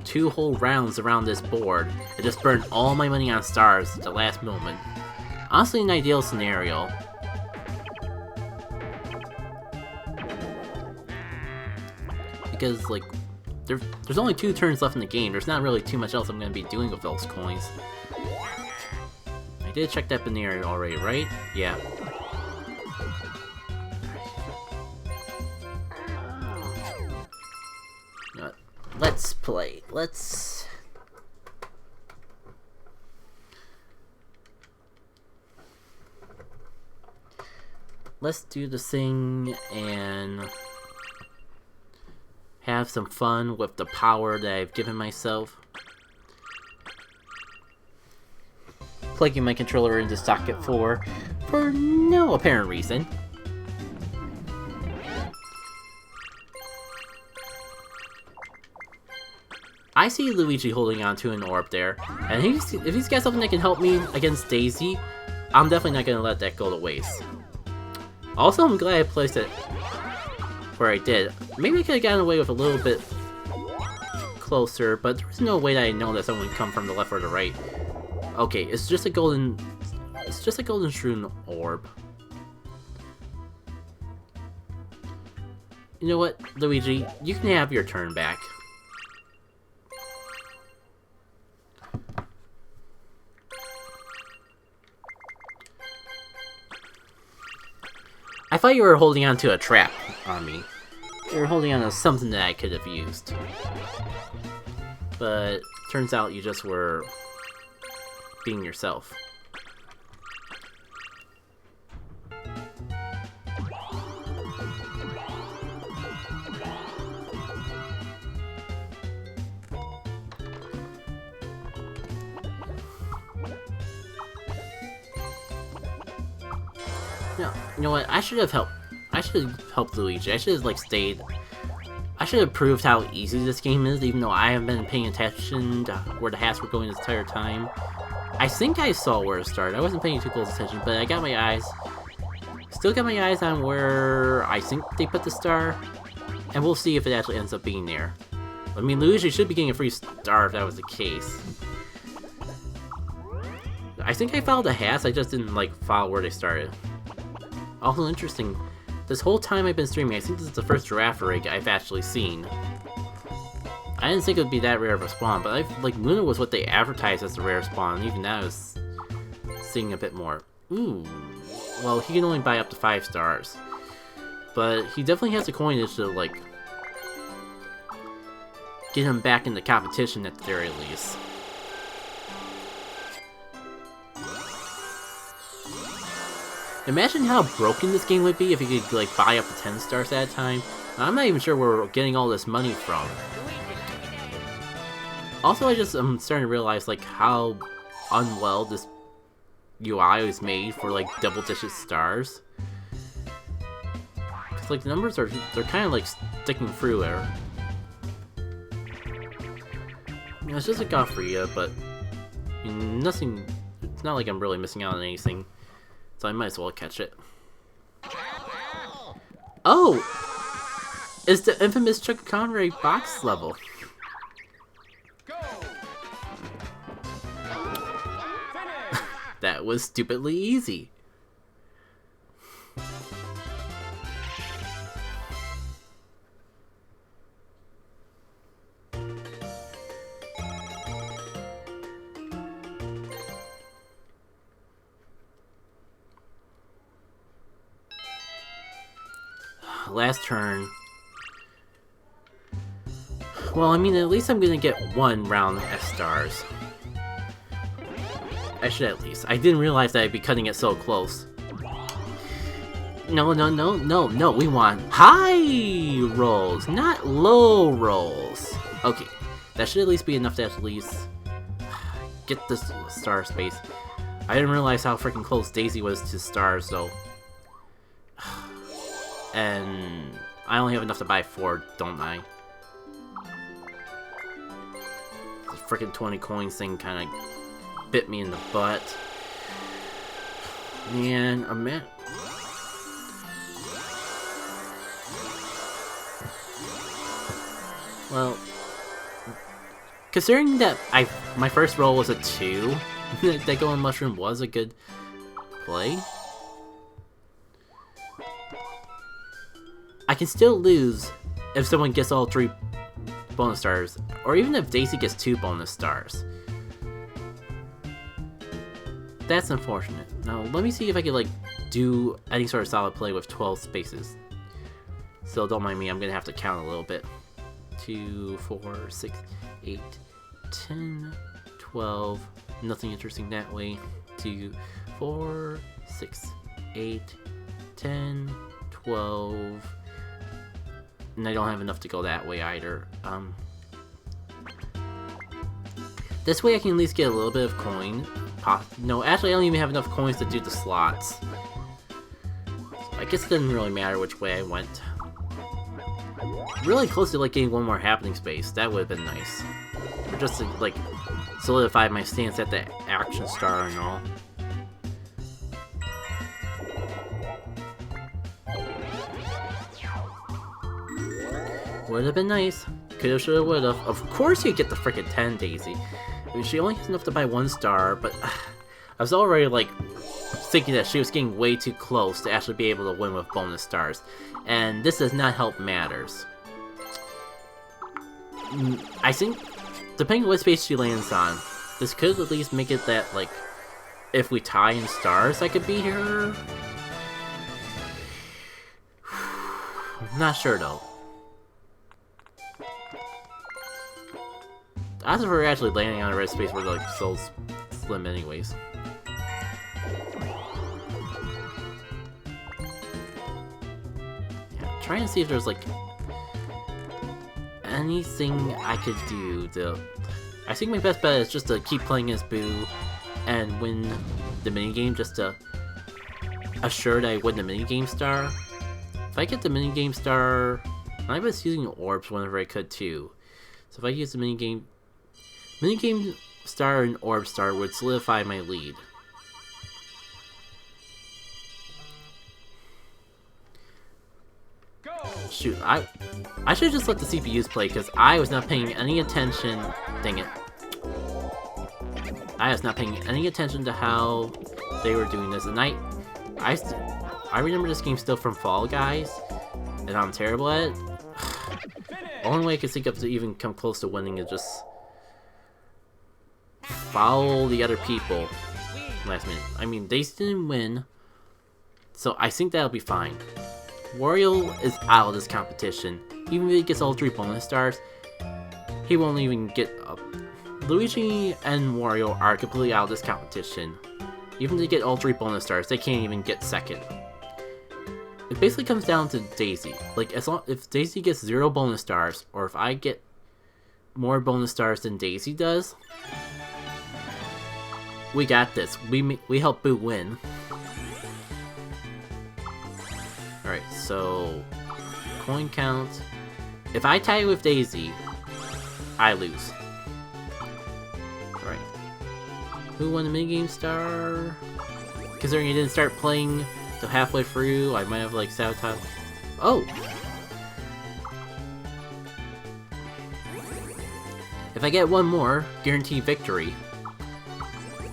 2 whole rounds around this board and just burn all my money on stars at the last moment. Honestly, an ideal scenario. Because, like, there's only 2 turns left in the game. There's not really too much else I'm going to be doing with those coins. I did check that binary already, right? Yeah. Let's play. Let's do this thing and have some fun with the power that I've given myself. Plugging my controller into socket 4 for no apparent reason. I see Luigi holding on to an orb there, and if he's got something that can help me against Daisy, I'm definitely not going to let that go to waste. Also, I'm glad I placed it where I did. Maybe I could have gotten away with a little bit closer, but there's no way that I know that someone would come from the left or the right. Okay, it's just a golden shroom orb. You know what, Luigi? You can have your turn back. I thought you were holding on to a trap on me. You were holding on to something that I could have used. But turns out you just were being yourself. No, you know what? I should have helped. I should have helped Luigi. I should have like stayed. I should have proved how easy this game is, even though I haven't been paying attention to where the hats were going this entire time. I think I saw where it started. I wasn't paying too close attention, but I got my eyes. Still got my eyes on where I think they put the star, and we'll see if it actually ends up being there. I mean, Luigi should be getting a free star if that was the case. I think I followed the hats. I just didn't like follow where they started. Also interesting, this whole time I've been streaming, I think this is the first giraffe rig I've actually seen. I didn't think it would be that rare of a spawn, but like Luna was what they advertised as the rare spawn, and even that was seeing a bit more. Ooh, well, he can only buy up to 5 stars, but he definitely has the coinage to like get him back in the competition at the very least. Imagine how broken this game would be if you could like buy up to 10 stars at a time. I'm not even sure where we're getting all this money from. Also, I'm starting to realize like how unwell this UI is made for like double-digit stars. Cause like the numbers they're kind of like sticking through there. You know, it's just a god for you, but I mean, nothing. It's not like I'm really missing out on anything. So I might as well catch it. Oh! It's the infamous Chuck Conway box level. That was stupidly easy. Last turn. Well, I mean, at least I'm gonna get 1 round of stars. I should at least. I didn't realize that I'd be cutting it so close. No, we want high rolls, not low rolls. Okay, that should at least be enough to at least get this star space. I didn't realize how freaking close Daisy was to stars, though. And I only have enough to buy 4, don't I? The freaking 20 coins thing kind of bit me in the butt. Man, a minute. Well, considering that my first roll was a 2, that Golden Mushroom was a good play. I can still lose if someone gets all 3 bonus stars, or even if Daisy gets 2 bonus stars. That's unfortunate. Now, let me see if I can, like, do any sort of solid play with 12 spaces. So don't mind me, I'm gonna have to count a little bit. 2, 4, 6, 8, 10, 12. Nothing interesting that way. 2, 4, 6, 8, 10, 12. And I don't have enough to go that way either. This way I can at least get a little bit of coin. No, actually I don't even have enough coins to do the slots. So I guess it didn't really matter which way I went. Really close to like getting 1 more happening space. That would have been nice. Or just to like solidify my stance at the action star and all. Would have been nice. Coulda, shoulda, woulda. Of course you get the frickin' 10, Daisy. I mean, she only has enough to buy 1 star, but I was already like thinking that she was getting way too close to actually be able to win with bonus stars. And this does not help matters. I think, depending on what space she lands on, this could at least make it that, like, if we tie in stars, I could beat her. I'm not sure though. As if we're actually landing on a red space, we're like so slim anyways. Yeah, trying to see if there's like anything I could do to... I think my best bet is just to keep playing as Boo and win the minigame, just to assure that I win the minigame star. If I get the minigame star, I was using orbs whenever I could too. So if I use the minigame star and orb star would solidify my lead. Shoot, I should just let the CPUs play because I was not paying any attention. Dang it. I was not paying any attention to how they were doing this, and I remember this game still from Fall Guys, and I'm terrible at it. Only way I can think of to even come close to winning is just follow the other people last minute. I mean, they didn't win, so I think that'll be fine. Wario is out of this competition. Even if he gets all 3 bonus stars, he won't even get up. Luigi and Wario are completely out of this competition. Even if they get all 3 bonus stars, they can't even get second. It basically comes down to Daisy. Like, if Daisy gets 0 bonus stars, or if I get more bonus stars than Daisy does, we got this. We help Boo win. Alright, so coin count. If I tie with Daisy, I lose. Alright. Who won the minigame star? Considering I didn't start playing till halfway through, I might have like sabotaged. Oh! If I get one more, guaranteed victory.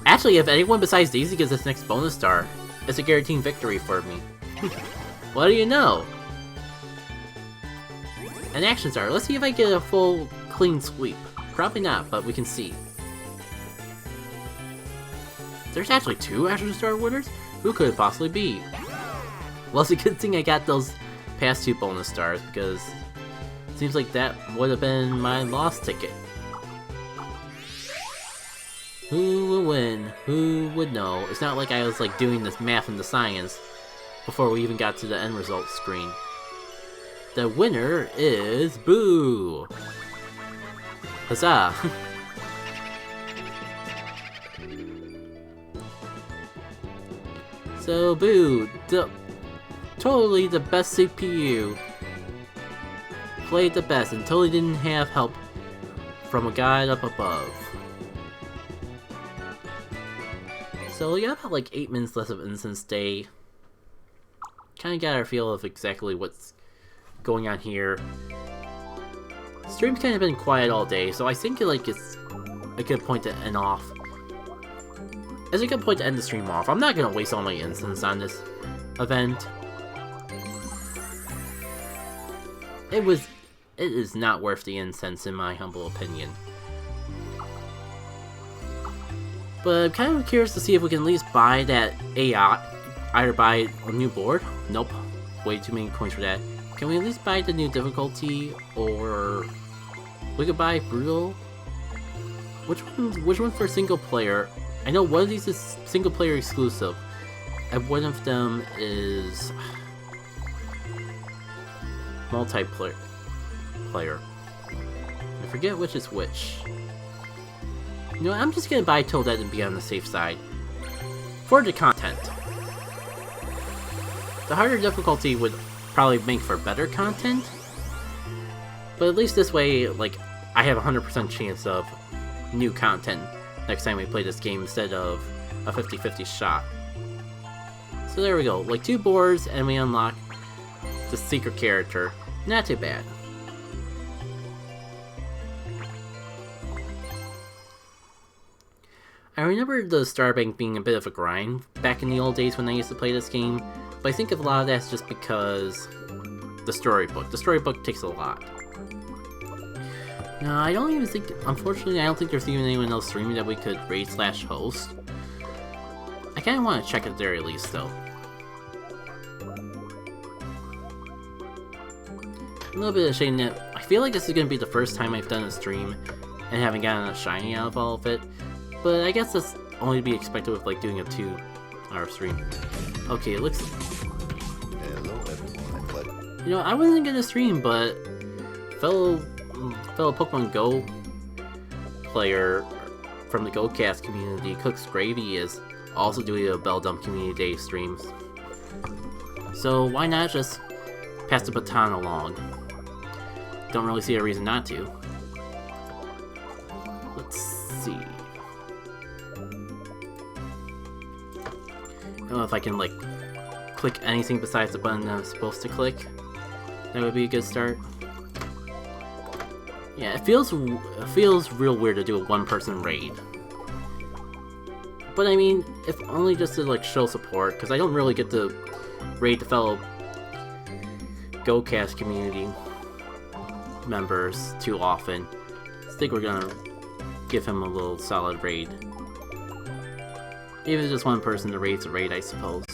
Actually, if anyone besides Daisy gets this next bonus star, it's a guaranteed victory for me. What do you know? An action star. Let's see if I get a full clean sweep. Probably not, but we can see. There's actually 2 action star winners? Who could it possibly be? Well, it's a good thing I got those past 2 bonus stars, because it seems like that would have been my lost ticket. Who will win? Who would know? It's not like I was like doing this math and the science before we even got to the end result screen. The winner is Boo! Huzzah! So Boo, totally the best CPU. Played the best and totally didn't have help from a guide up above. So we got about like 8 minutes left of Incense Day. Kinda got our feel of exactly what's going on here. Stream's kind of been quiet all day, so I think like it's a good point to end off. It's a good point to end the stream off. I'm not gonna waste all my incense on this event. It is not worth the incense in my humble opinion. But I'm kind of curious to see if we can at least buy that AI. Either buy a new board. Nope. Way too many coins for that. Can we at least buy the new difficulty, or we could buy Brutal? Which one for single player? I know one of these is single player exclusive, and one of them is multiplayer. I forget which is which. You know, I'm just gonna buy Toadette and be on the safe side for the content. The harder difficulty would probably make for better content, but at least this way, like, I have a 100% chance of new content next time we play this game instead of a 50-50 shot. So there we go, like 2 boards and we unlock the secret character. Not too bad. I remember the Star Bank being a bit of a grind back in the old days when I used to play this game, but I think a lot of that's just because the storybook takes a lot. No, I don't even think, unfortunately, I don't think there's even anyone else streaming that we could raid/host. I kinda wanna check it there at least, though. a little bit of shame that I feel like this is gonna be the first time I've done a stream and haven't gotten a shiny out of all of it. But I guess that's only to be expected with like doing a 2-hour stream. Okay, it looks. Hello everyone, but You know, I wasn't gonna stream, but fellow Pokemon Go player from the GoCast community, Cooks Gravy, is also doing a Beldum Community Day streams. So why not just pass the baton along? Don't really see a reason not to. Let's see. I don't know if I can like click anything besides the button that I'm supposed to click. That would be a good start. Yeah, it feels real weird to do a one-person raid. But I mean, if only just to like show support, because I don't really get to raid the fellow GoCast community members too often. I think we're gonna give him a little solid raid. Even just one person to raid's a raid, I suppose.